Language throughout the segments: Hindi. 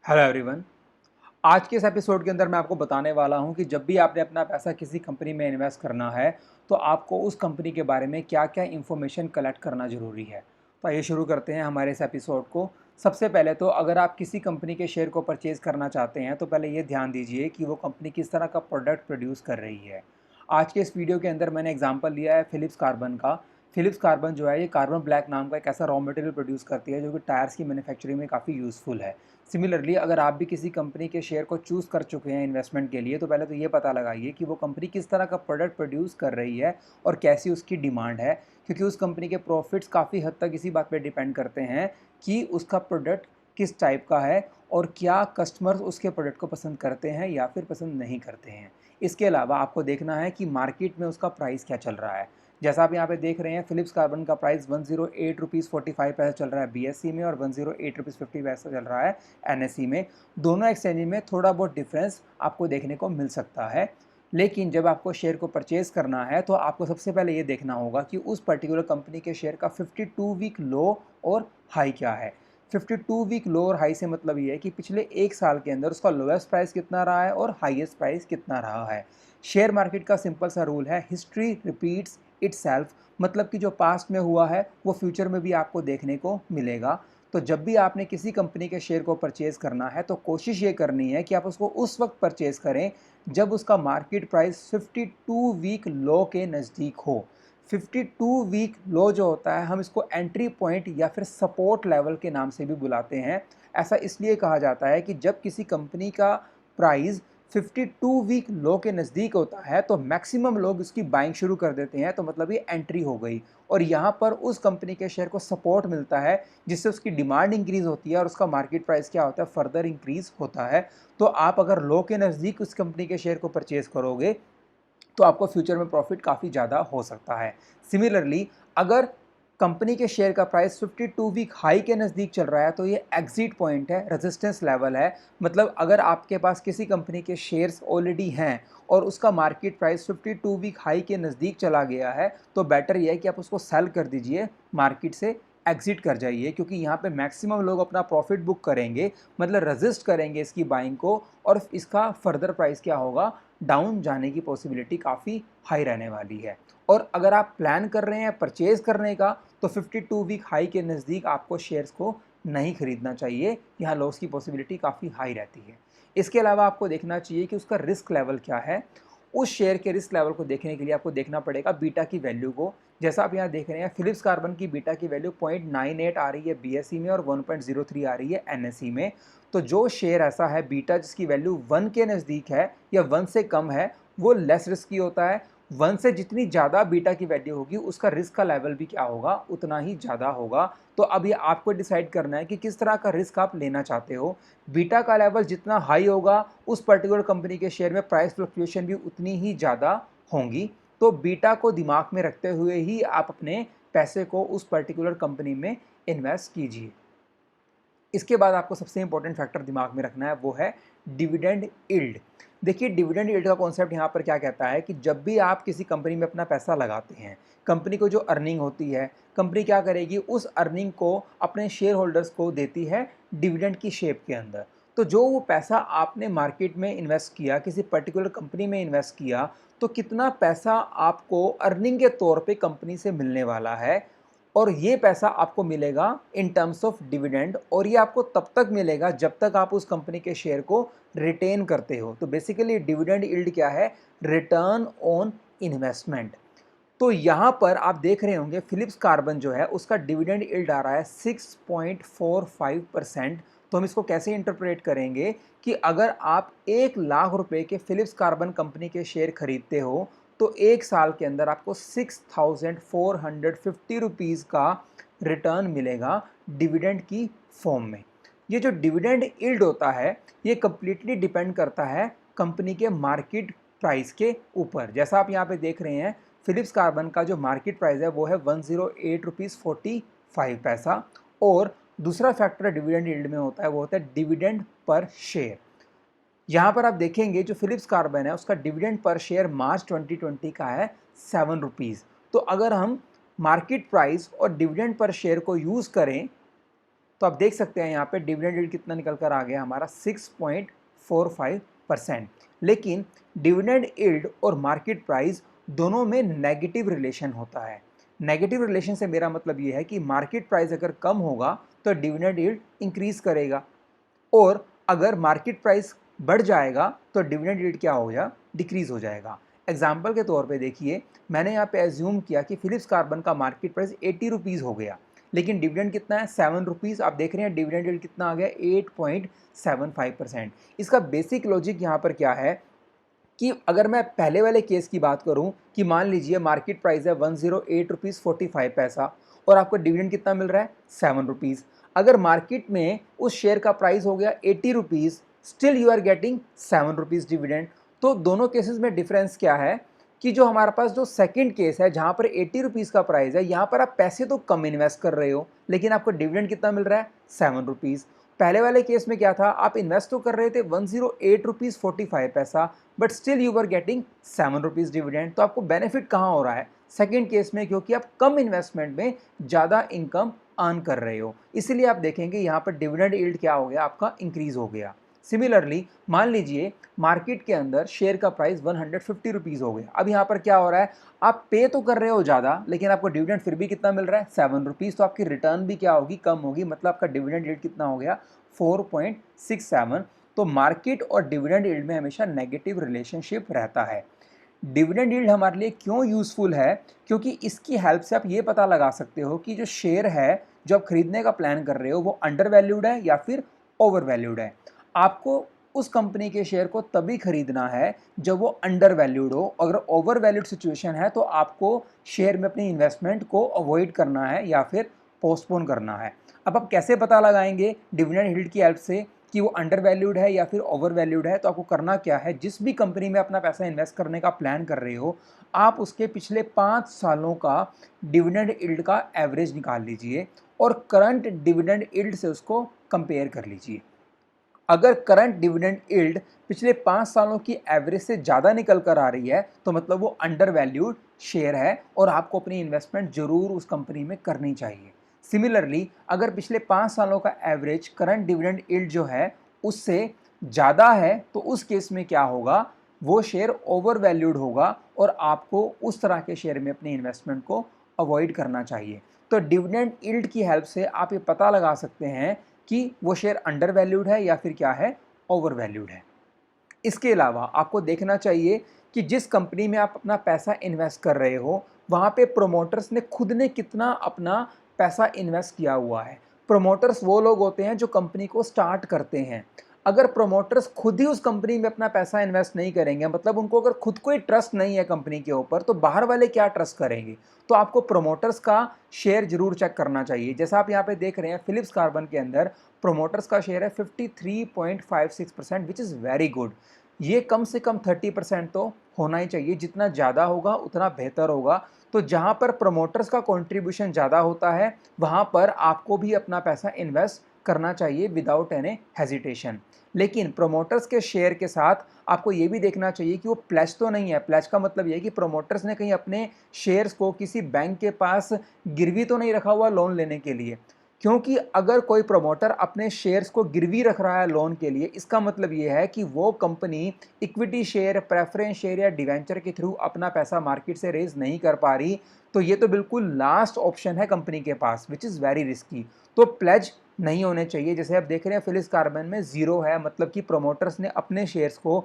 Hello everyone. आज के इस एपिसोड के अंदर मैं आपको बताने वाला हूं कि जब भी आपने अपना पैसा किसी कंपनी में इन्वेस्ट करना है तो आपको उस कंपनी के बारे में क्या-क्या इन्फॉर्मेशन कलेक्ट करना ज़रूरी है। तो आइए शुरू करते हैं हमारे इस एपिसोड को। सबसे पहले तो अगर आप किसी कंपनी के शेयर को परचेज़ करना चाहते हैं तो पहले ये ध्यान दीजिए कि वो कंपनी किस तरह का प्रोडक्ट प्रोड्यूस कर रही है। आज के इस वीडियो के अंदर मैंने एग्जांपल लिया है फिलिप्स कार्बन का। फिलिप्स कार्बन जो है ये कार्बन ब्लैक नाम का एक ऐसा रॉ मटेरियल प्रोड्यूस करती है जो कि टायर्स की मैन्युफैक्चरिंग में काफ़ी यूज़फुल है। सिमिलरली अगर आप भी किसी कंपनी के शेयर को चूज़ कर चुके हैं इन्वेस्टमेंट के लिए तो पहले तो ये पता लगाइए कि वो कंपनी किस तरह का प्रोडक्ट प्रोड्यूस कर रही है और कैसी उसकी डिमांड है, क्योंकि उस कंपनी के प्रॉफिट्स काफ़ी हद तक इसी बात पे डिपेंड करते हैं कि उसका प्रोडक्ट किस टाइप का है और क्या कस्टमर्स उसके प्रोडक्ट को पसंद करते हैं या फिर पसंद नहीं करते हैं। इसके अलावा आपको देखना है कि मार्केट में उसका प्राइस क्या चल रहा है। जैसा आप यहाँ पे देख रहे हैं फिलिप्स कार्बन का प्राइस 108 रुपीज़ 45 पैसे चल रहा है बीएसई में और 108 रुपीज़ 50 पैसे चल रहा है एनएसई में। दोनों एक्सचेंज में थोड़ा बहुत डिफरेंस आपको देखने को मिल सकता है, लेकिन जब आपको शेयर को परचेज़ करना है तो आपको सबसे पहले ये देखना होगा कि उस पर्टिकुलर कंपनी के शेयर का 52 वीक लो और हाई क्या है। 52 वीक लो और हाई से मतलब ये है कि पिछले एक साल के अंदर उसका लोएस्ट प्राइस कितना रहा है और हाईएस्ट प्राइस कितना रहा है। शेयर मार्केट का सिंपल सा रूल है, हिस्ट्री रिपीट्स इटसेल्फ, मतलब कि जो पास्ट में हुआ है वो फ्यूचर में भी आपको देखने को मिलेगा। तो जब भी आपने किसी कंपनी के शेयर को परचेज़ करना है तो कोशिश ये करनी है कि आप उसको उस वक्त परचेज़ करें जब उसका मार्केट प्राइस 52 वीक लो के नज़दीक हो। 52 वीक लो जो होता है हम इसको एंट्री पॉइंट या फिर सपोर्ट लेवल के नाम से भी बुलाते हैं। ऐसा इसलिए कहा जाता है कि जब किसी कंपनी का प्राइस 52 वीक लो के नज़दीक होता है तो मैक्सिमम लोग इसकी बाइंग शुरू कर देते हैं, तो मतलब ये एंट्री हो गई और यहाँ पर उस कंपनी के शेयर को सपोर्ट मिलता है जिससे उसकी डिमांड इंक्रीज़ होती है और उसका मार्केट प्राइस क्या होता है, फर्दर इंक्रीज़ होता है। तो आप अगर लो के नज़दीक उस कंपनी के शेयर को परचेज़ करोगे तो आपको फ्यूचर में प्रॉफिट काफ़ी ज़्यादा हो सकता है। सिमिलरली अगर कंपनी के शेयर का प्राइस 52 वीक हाई के नज़दीक चल रहा है तो ये एग्जिट पॉइंट है, रेजिस्टेंस लेवल है। मतलब अगर आपके पास किसी कंपनी के शेयर्स ऑलरेडी हैं और उसका मार्केट प्राइस 52 वीक हाई के नज़दीक चला गया है तो बेटर ये है कि आप उसको सेल कर दीजिए, मार्केट से एग्जिट कर जाइए, क्योंकि यहाँ पे मैक्सिमम लोग अपना प्रॉफिट बुक करेंगे, मतलब रजिस्ट करेंगे इसकी बाइंग को और इसका फर्दर प्राइस क्या होगा, डाउन जाने की पॉसिबिलिटी काफ़ी हाई रहने वाली है। और अगर आप प्लान कर रहे हैं परचेज़ करने का तो 52 वीक हाई के नज़दीक आपको शेयर्स को नहीं खरीदना चाहिए, यहाँ लॉस की पॉसिबिलिटी काफ़ी हाई रहती है। इसके अलावा आपको देखना चाहिए कि उसका रिस्क लेवल क्या है। उस शेयर के रिस्क लेवल को देखने के लिए आपको देखना पड़ेगा बीटा की वैल्यू को। जैसा आप यहाँ देख रहे हैं फिलिप्स कार्बन की बीटा की वैल्यू 0.98 आ रही है बीएसई में और 1.03 आ रही है एनएसई में। तो जो शेयर ऐसा है बीटा जिसकी वैल्यू 1 के नज़दीक है या 1 से कम है वो लेस रिस्की होता है। 1 से जितनी ज़्यादा बीटा की वैल्यू होगी उसका रिस्क का लेवल भी क्या होगा, उतना ही ज़्यादा होगा। तो अब ये आपको डिसाइड करना है कि किस तरह का रिस्क आप लेना चाहते हो। बीटा का लेवल जितना हाई होगा उस पर्टिकुलर कंपनी के शेयर में प्राइस फ्लक्चुएशन भी उतनी ही ज़्यादा होंगी। तो बीटा को दिमाग में रखते हुए ही आप अपने पैसे को उस पर्टिकुलर कंपनी में इन्वेस्ट कीजिए। इसके बाद आपको सबसे इंपॉर्टेंट फैक्टर दिमाग में रखना है वो है डिविडेंड यील्ड। देखिए डिविडेंड यील्ड का कॉन्सेप्ट यहाँ पर क्या कहता है कि जब भी आप किसी कंपनी में अपना पैसा लगाते हैं, कंपनी को जो अर्निंग होती है, कंपनी क्या करेगी उस अर्निंग को अपने शेयर होल्डर्स को देती है डिविडेंड की शेप के अंदर। तो जो वो पैसा आपने मार्केट में इन्वेस्ट किया, किसी पर्टिकुलर कंपनी में इन्वेस्ट किया, तो कितना पैसा आपको अर्निंग के तौर पे कंपनी से मिलने वाला है और ये पैसा आपको मिलेगा इन टर्म्स ऑफ डिविडेंड, और ये आपको तब तक मिलेगा जब तक आप उस कंपनी के शेयर को रिटेन करते हो। तो बेसिकली डिविडेंड यील्ड क्या है, रिटर्न ऑन इन्वेस्टमेंट। तो यहाँ पर आप देख रहे होंगे फिलिप्स कार्बन जो है उसका डिविडेंड यील्ड आ रहा है 6.45%। तो हम इसको कैसे इंटरप्रेट करेंगे कि अगर आप 1 लाख रुपए के फिलिप्स कार्बन कंपनी के शेयर खरीदते हो तो एक साल के अंदर आपको 6,450 रुपीज़ का रिटर्न मिलेगा डिविडेंड की फॉर्म में। ये जो डिविडेंड यील्ड होता है ये कंप्लीटली डिपेंड करता है कंपनी के मार्केट प्राइस के ऊपर। जैसा आप यहाँ पे देख रहे हैं फिलिप्स कार्बन का जो मार्केट प्राइस है वो है 108 रुपीज़ 45 पैसा। और दूसरा फैक्टर डिविडेंड यील्ड में होता है वो होता है डिविडेंड पर शेयर। यहाँ पर आप देखेंगे जो फिलिप्स कार्बन है उसका डिविडेंड पर शेयर मार्च 2020 का है 7 रुपीज़। तो अगर हम मार्केट प्राइस और डिविडेंड पर शेयर को यूज़ करें तो आप देख सकते हैं यहाँ पे डिविडेंड यील्ड कितना निकल कर आ गया हमारा 6.45%। लेकिन डिविडेंड यील्ड और मार्केट प्राइस दोनों में नेगेटिव रिलेशन होता है। नेगेटिव रिलेशन से मेरा मतलब ये है कि मार्केट प्राइस अगर कम होगा तो डिविडेंड यील्ड इंक्रीज करेगा, और अगर मार्केट प्राइस बढ़ जाएगा तो डिविडेंड यील्ड क्या हो जाएगा, डिक्रीज हो जाएगा। एग्जाम्पल के तौर पे देखिए, मैंने यहाँ पे एज्यूम किया कि फिलिप्स कार्बन का मार्केट प्राइस 80 रुपीज़ हो गया, लेकिन डिविडेंड कितना है 7 रुपीज़। आप देख रहे हैं डिविडेंड यील्ड कितना आ गया 8.75%। इसका बेसिक लॉजिक यहाँ पर क्या है कि अगर मैं पहले वाले केस की बात करूं कि मान लीजिए मार्केट प्राइस है 108 रुपीज़ 45 पैसा और आपको डिविडेंड कितना मिल रहा है 7 रुपीज़। अगर मार्केट में उस शेयर का प्राइस हो गया 80 rupees, still you are getting 7 rupees dividend. तो दोनों केसेस में डिफरेंस क्या है कि जो हमारे पास जो सेकंड केस है जहां पर 80 रुपीज़ का प्राइस है, यहां पर आप पैसे तो कम इन्वेस्ट कर रहे हो लेकिन आपको डिविडेंड कितना मिल रहा है 7 रुपीज़। पहले वाले केस में क्या था, आप इन्वेस्ट तो कर रहे थे 108 रुपीज़ 45 पैसा, but still you are getting 7 rupees dividend. तो आपको बेनिफिट कहाँ हो रहा है सेकंड केस में, क्योंकि आप कम इन्वेस्टमेंट में ज़्यादा इनकम अर्न कर रहे हो। इसीलिए आप देखेंगे यहाँ पर डिविडेंड यील्ड क्या हो गया, आपका इंक्रीज हो गया। सिमिलरली मान लीजिए मार्केट के अंदर शेयर का प्राइस 150 रुपीज़ हो गया। अब यहाँ पर क्या हो रहा है, आप पे तो कर रहे हो ज़्यादा लेकिन आपको डिविडेंड फिर भी कितना मिल रहा है 7 रुपीज़। तो आपकी रिटर्न भी क्या होगी, कम होगी, मतलब आपका डिविडेंड यील्ड कितना हो गया 4.67। तो मार्केट और डिविडेंड यील्ड में हमेशा नेगेटिव रिलेशनशिप रहता है। डिविडेंड यील्ड हमारे लिए क्यों यूज़फुल है, क्योंकि इसकी हेल्प से आप ये पता लगा सकते हो कि जो शेयर है जो आप खरीदने का प्लान कर रहे हो वो अंडर वैल्यूड है या फिर ओवर वैल्यूड है। आपको उस कंपनी के शेयर को तभी खरीदना है जब वो अंडर वैल्यूड हो। अगर ओवर वैल्यूड सिचुएशन है तो आपको शेयर में अपनी इन्वेस्टमेंट को अवॉइड करना है या फिर पोस्टपोन करना है। अब आप कैसे पता लगाएंगे डिविडेंड यील्ड की हेल्प से कि वो अंडर वैल्यूड है या फिर ओवर वैल्यूड है? तो आपको करना क्या है, जिस भी कंपनी में अपना पैसा इन्वेस्ट करने का प्लान कर रहे हो, आप उसके पिछले 5 सालों का डिविडेंड यील्ड का एवरेज निकाल लीजिए और करंट डिविडेंड यील्ड से उसको कंपेयर कर लीजिए। अगर करंट डिविडेंड यील्ड पिछले 5 सालों की एवरेज से ज़्यादा निकल कर आ रही है तो मतलब वो अंडर वैल्यूड शेयर है और आपको अपनी इन्वेस्टमेंट जरूर उस कंपनी में करनी चाहिए। सिमिलरली अगर पिछले 5 सालों का एवरेज करंट डिविडेंड यील्ड जो है उससे ज़्यादा है तो उस केस में क्या होगा, वो शेयर ओवर वैल्यूड होगा और आपको उस तरह के शेयर में अपनी इन्वेस्टमेंट को अवॉइड करना चाहिए। तो डिविडेंड यील्ड की हेल्प से आप ये पता लगा सकते हैं कि वो शेयर अंडर वैल्यूड है या फिर क्या है, ओवर वैल्यूड है। इसके अलावा आपको देखना चाहिए कि जिस कंपनी में आप अपना पैसा इन्वेस्ट कर रहे हो वहाँ पे प्रोमोटर्स ने खुद ने कितना अपना पैसा इन्वेस्ट किया हुआ है। प्रोमोटर्स वो लोग होते हैं जो कंपनी को स्टार्ट करते हैं। अगर प्रोमोटर्स खुद ही उस कंपनी में अपना पैसा इन्वेस्ट नहीं करेंगे, मतलब उनको अगर खुद को ही ट्रस्ट नहीं है कंपनी के ऊपर, तो बाहर वाले क्या ट्रस्ट करेंगे? तो आपको प्रोमोटर्स का शेयर जरूर चेक करना चाहिए। जैसा आप यहाँ पे देख रहे हैं फिलिप्स कार्बन के अंदर प्रोमोटर्स का शेयर है 53.56%, विच इज़ वेरी गुड। ये कम से कम 30% तो होना ही चाहिए, जितना ज़्यादा होगा उतना बेहतर होगा। तो जहाँ पर प्रमोटर्स का कंट्रीब्यूशन ज़्यादा होता है वहाँ पर आपको भी अपना पैसा इन्वेस्ट करना चाहिए विदाउट एनी हेजिटेशन। लेकिन प्रमोटर्स के शेयर के साथ आपको ये भी देखना चाहिए कि वो प्लेज तो नहीं है। प्लेज का मतलब ये है कि प्रमोटर्स ने कहीं अपने शेयर्स को किसी बैंक के पास गिरवी तो नहीं रखा हुआ लोन लेने के लिए, क्योंकि अगर कोई प्रमोटर अपने शेयर्स को गिरवी रख रहा है लोन के लिए, इसका मतलब ये है कि वो company equity share, preference share या डिवेंचर के थ्रू अपना पैसा मार्केट से रेज नहीं कर पा रही। तो ये तो बिल्कुल लास्ट ऑप्शन है कंपनी के पास, विच इज़ वेरी रिस्की। तो प्लेज नहीं होने चाहिए। जैसे आप देख रहे हैं फिलिप्स कार्बन में ज़ीरो है, मतलब कि प्रमोटर्स ने अपने शेयर्स को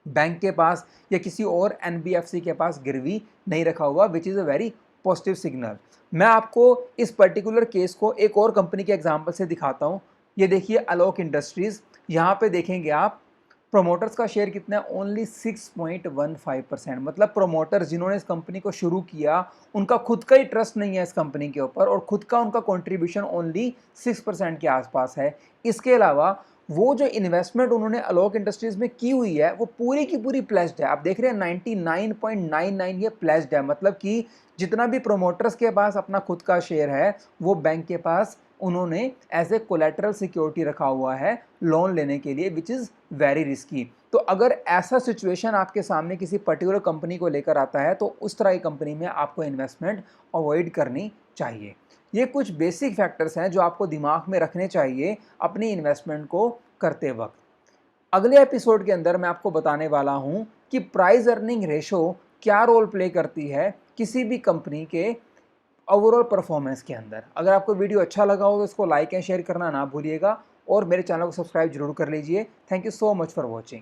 बैंक के पास या किसी और एनबीएफसी के पास गिरवी नहीं रखा हुआ, which is a very positive signal. मैं आपको इस पर्टिकुलर केस को एक और कंपनी के एग्जांपल से दिखाता हूँ। ये देखिए अलोक इंडस्ट्रीज़। यहाँ पे देखेंगे आप प्रोमोटर्स का शेयर कितना है, ओनली 6.15%। मतलब प्रोमोटर्स जिन्होंने इस कंपनी को शुरू किया उनका खुद का ही ट्रस्ट नहीं है इस कंपनी के ऊपर और खुद का उनका कंट्रीब्यूशन ओनली 6% के आसपास है। इसके अलावा वो जो इन्वेस्टमेंट उन्होंने अलोक इंडस्ट्रीज में की हुई है वो पूरी की पूरी प्लेस्ड है। आप देख रहे हैं 99.99 ये प्लेस्ड है, मतलब कि जितना भी प्रोमोटर्स के पास अपना खुद का शेयर है वो बैंक के पास उन्होंने एज ए कोलेटरल सिक्योरिटी रखा हुआ है लोन लेने के लिए, विच इज़ वेरी रिस्की। तो अगर ऐसा सिचुएशन आपके सामने किसी पर्टिकुलर कंपनी को लेकर आता है तो उस तरह की कंपनी में आपको इन्वेस्टमेंट अवॉइड करनी चाहिए। ये कुछ बेसिक फैक्टर्स हैं जो आपको दिमाग में रखने चाहिए अपनी इन्वेस्टमेंट को करते वक्त। अगले एपिसोड के अंदर मैं आपको बताने वाला हूं कि प्राइस अर्निंग रेशो क्या रोल प्ले करती है किसी भी कंपनी के ओवरऑल परफॉर्मेंस के अंदर। अगर आपको वीडियो अच्छा लगा हो तो इसको लाइक एंड शेयर करना ना भूलिएगा और मेरे चैनल को सब्सक्राइब जरूर कर लीजिए। Thank you so much for watching.